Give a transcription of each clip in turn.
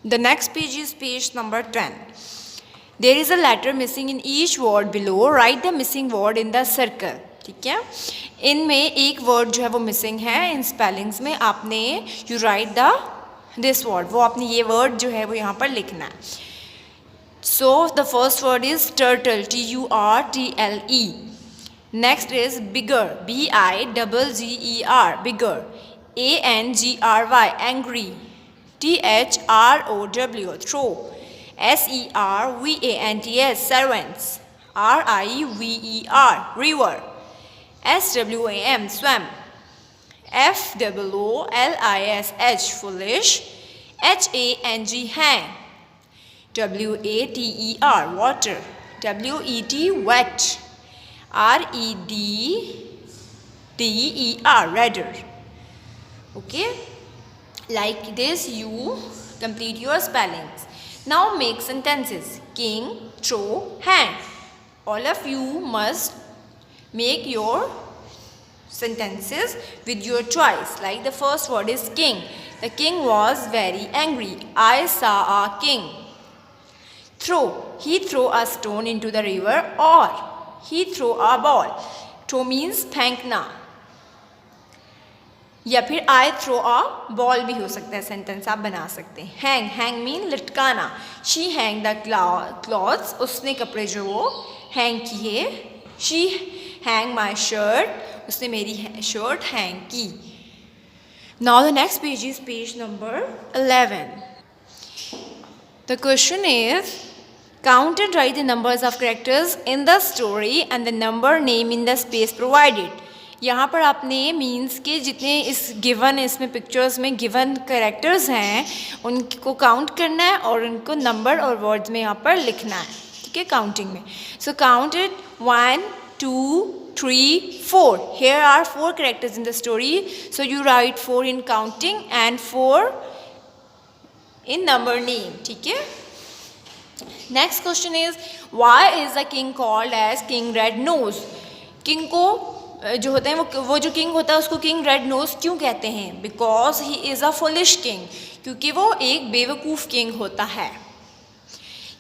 The next page is page number 10. There is a letter missing in each word below. Write the missing word in the circle. ठीक है, इनमें एक word जो है वो missing है इन स्पेलिंग्स में. आपने you right the this word, वो आपने ये वर्ड जो है वो यहाँ पर लिखना है. So the first word is turtle, TURTLE. Next is bigger, BIGGER, bigger. ANGRY, angry. THROW, throw. SERVANTS, servants. RIVER, river. SWAM, swam. FOOLISH, foolish. HANG, hang. WATER, water. WET, wet. REDDER, redder. Okay, like this you complete your spellings. Now make sentences. King, throw, hang. All of you must make your sentences with your choice. Like the first word is king. The king was very angry. I saw a king. Throw, he threw a stone into the river, or he threw a ball. Throw means फेंकना, या फिर I throw a ball भी हो सकता है, sentence आप बना सकते हैं. हैंग, हैंग मीन लटकाना. शी हैंग द क्लॉथ्स, उसने कपड़े जो वो हैंग किए. शी हैंग माई शर्ट, उसने मेरी शर्ट हैंग की. Now the next page is page number 11. The question is count and write the numbers of characters in the story and the number name in the space provided. यहाँ पर आपने means के जितने इस given इसमें pictures में given characters हैं उनको काउंट करना है और उनको नंबर और वर्ड्स में यहाँ पर लिखना है. ठीक है, काउंटिंग में. So count it 1 2 3 4. Here are 4 characters in the story, so you write 4 in counting and 4 in number name. ठीक है. Next question is, why is the king called as King Red Nose? King को जो होते हैं वो जो king होता है उसको किंग रेड नोज क्यों कहते हैं? Because he is a foolish king, क्योंकि वो एक बेवकूफ़ किंग होता है.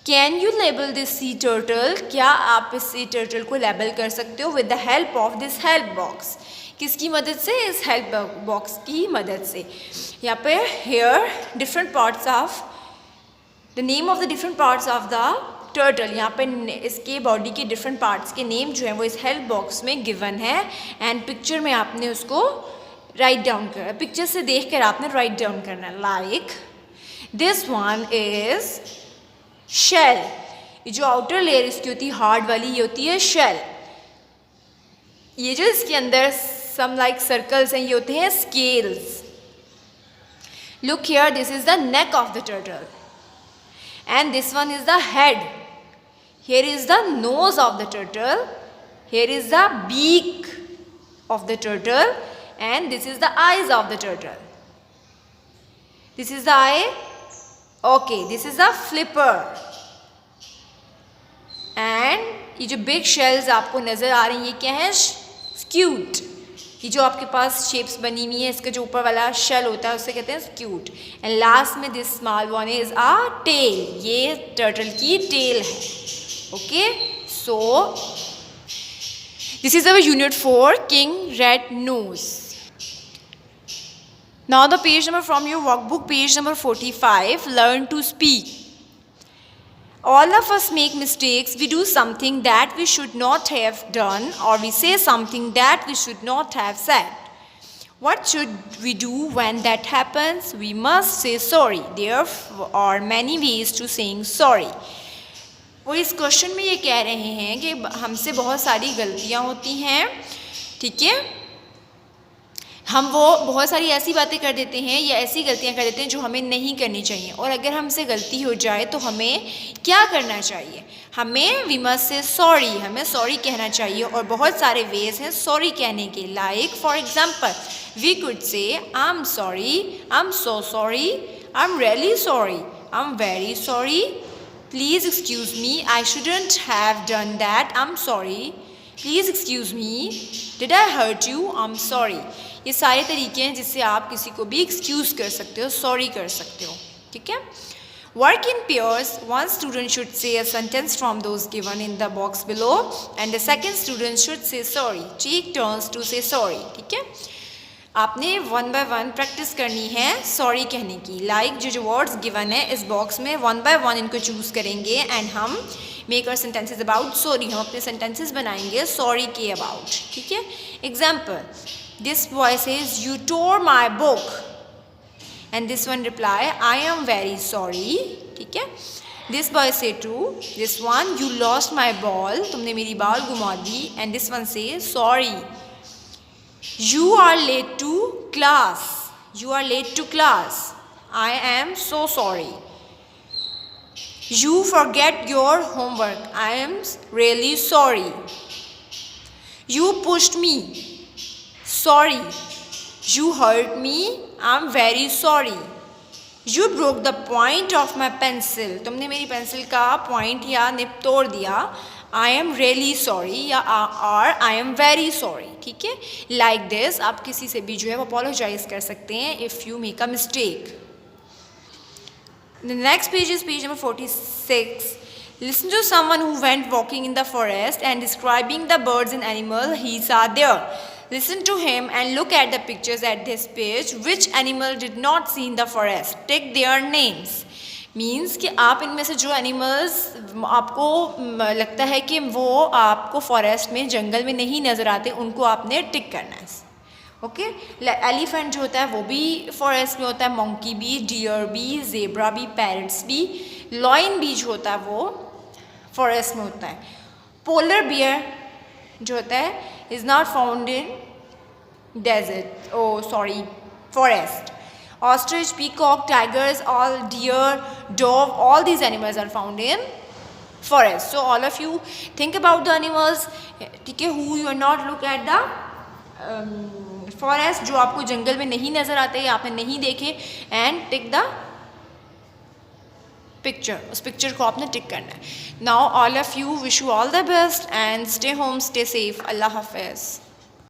Can you label this sea turtle? क्या आप इस सी टर्टल को लेबल कर सकते हो with the help of this help box? किसकी मदद से? इस हेल्प बॉक्स की मदद से. यहाँ पे here different parts of the name of the different parts of the turtle, यहाँ पे इसके बॉडी के डिफरेंट पार्ट्स के नेम जो हैं वो इस हेल्प बॉक्स में गिवन है. एंड पिक्चर में आपने उसको राइट डाउन करना, पिक्चर से देखकर आपने राइट डाउन करना है. Like this one is shell. ये जो आउटर लेयर इसकी होती है हार्ड वाली, ये होती है शेल. ये जो इसके अंदर सम लाइक सर्कल्स हैं ये होते हैं scales. Look here, this is the neck of the turtle. And this one is the head. Here is the nose of the turtle. Here is the beak of the turtle. And this is the eyes of the turtle. This is the eye. Okay, this is the flipper. And ये जो big shells आपको नज़र आ रही हैं ये क्या है? Scute. ये जो आपके पास शेप्स बनी हुई है इसका जो ऊपर वाला शेल होता है उसे कहते हैं स्क्यूट. एंड लास्ट में this small one is a tail. ये टर्टल की टेल है. Okay, so this is our unit 4 king red nose. Now the page number from your workbook, page number 45, learn to speak. All of us make mistakes. We do something that we should not have done, or we say something that we should not have said. What should we do when that happens? We must say sorry. There are many ways to saying sorry. वो इस question में ये कह रहे हैं कि हमसे बहुत सारी गलतियाँ होती हैं. ठीक है, हम वो बहुत सारी ऐसी बातें कर देते हैं या ऐसी गलतियां कर देते हैं जो हमें नहीं करनी चाहिए. और अगर हमसे गलती हो जाए तो हमें क्या करना चाहिए? हमें वी मस्ट से सॉरी, हमें सॉरी कहना चाहिए. और बहुत सारे वेज हैं सॉरी कहने के. Like for example we could say I am sorry, I am so sorry, I am really sorry, I am very sorry, please excuse me, I shouldn't have done that, I am sorry, please excuse me, did I hurt you, I am sorry. ये सारे तरीके हैं जिससे आप किसी को भी excuse कर सकते हो, सॉरी कर सकते हो. ठीक है, Work in pairs. One student should say a sentence from those given in the box below and the second student should say sorry. Take turns to say sorry. ठीक है, आपने 1 by 1 प्रैक्टिस करनी है सॉरी कहने की. Like जो words given है इस बॉक्स में 1 by 1 इनको चूज़ करेंगे एंड हम make our sentences about sorry. हम अपने सेंटेंसेज बनाएंगे सॉरी के अबाउट. ठीक है, example, this boy says you tore my book and this one reply I am very sorry. ठीक है, this boy say to this one you lost my ball, तुमने मेरी बॉल घुमा दी. and this one say sorry. you are late to class, you are late to class, I am so sorry. you forget your homework, I am really sorry. you pushed me, sorry. you hurt me, I'm very sorry. you broke the point of my pencil, तुमने मेरी pencil का point या nib तोड़ दिया. I am really sorry या और I am very sorry. ठीक है, like this आप किसी से भी जो है वो apologize कर सकते हैं if you make a mistake. The next page is page number 46. Listen to someone who went walking in the forest and describing the birds and animals he saw there. Listen to him and look at the pictures at this page. Which animal did not see in the forest? Take their names. Means कि आप इनमें से जो animals आपको लगता है कि वो आपको फॉरेस्ट में जंगल में नहीं नज़र आते उनको आपने टिक करना है. ओके, एलिफेंट जो होता है वो भी फॉरेस्ट में होता है, मंकी भी, डियर भी, जेब्रा भी, पैरट्स भी, लॉयन भी जो होता है वो फॉरेस्ट में होता है. पोलर बियर जो होता है is not found in desert, forest. ostrich, peacock, tigers, all deer, dove, all these animals are found in forest. so all of you think about the animals, ठीक है, who you are not look at the forest, जो आपको जंगल में नहीं नज़र आते या आपने नहीं देखे, and take the picture. उस पिक्चर को आपने टिक करना है. Now all of you, wish you all the best and stay home, stay safe. Allah Hafiz.